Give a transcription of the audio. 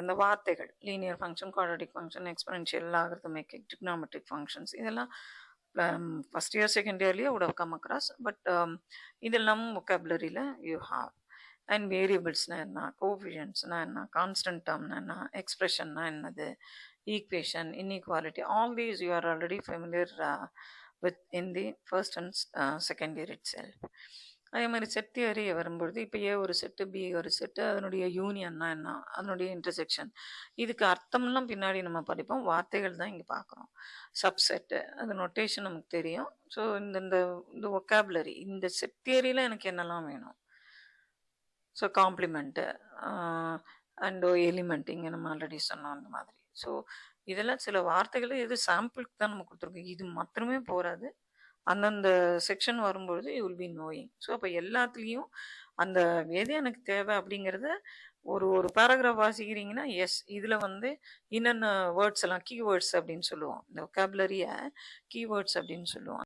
இந்த வார்த்தைகள் linear function, quadratic function, exponential, logarithmic, trigonometric functions இதெல்லாம் ஃபர்ஸ்ட் இயர் செகண்ட் இயர்லேயே would have come across. But இதெல்லாம் vocabularyல யூ ஹாவ். அண்ட் வேரியபிள்ஸ்னா என்ன, கோஎஃபிஷியன்ட்ஸ்னா என்ன, கான்ஸ்டன்ட் டேர்ம்னா என்ன, எக்ஸ்பிரஷன்னா என்னது, equation, inequality, all these you are already familiar with in the first and second year itself. அதே மாதிரி செட் தியரி வரும்பொழுது இப்போ ஏ ஒரு செட்டு, பி ஒரு செட்டு, அதனுடைய யூனியன்னா என்ன, அதனுடைய இன்டர்செக்ஷன், இதுக்கு அர்த்தம்லாம் பின்னாடி நம்ம படிப்போம். வார்த்தைகள் தான் இங்கே பார்க்குறோம். சப்செட்டு, அது நொட்டேஷன் நமக்கு தெரியும். ஸோ இந்த இந்த இந்த ஒக்காபுலரி, இந்த செட் தியரியில் எனக்கு என்னெல்லாம் வேணும். ஸோ காம்ப்ளிமெண்ட்டு அண்ட் எலிமெண்ட் இங்கே நம்ம ஆல்ரெடி சொன்னோம் அந்த மாதிரி. ஸோ இதெல்லாம் சில வார்த்தைகள், இது சாம்பிளுக்கு தான் நம்ம கொடுத்துருக்கோம். இது மாத்திரமே போகாது. அந்தந்த செக்ஷன் வரும்பொழுது you will be knowing. So அப்போ எல்லாத்துலேயும் அந்த எது எனக்கு தேவை அப்படிங்கிறத ஒரு ஒரு பேராகிராஃப் வாசிக்கிறீங்கன்னா, எஸ் இதில் வந்து என்னென்ன வேர்ட்ஸ் எல்லாம் கீவேர்ட்ஸ் அப்படின்னு சொல்லுவோம். இந்த ஒக்காபுலரியை கீவேர்ட்ஸ் அப்படின்னு சொல்லுவோம்.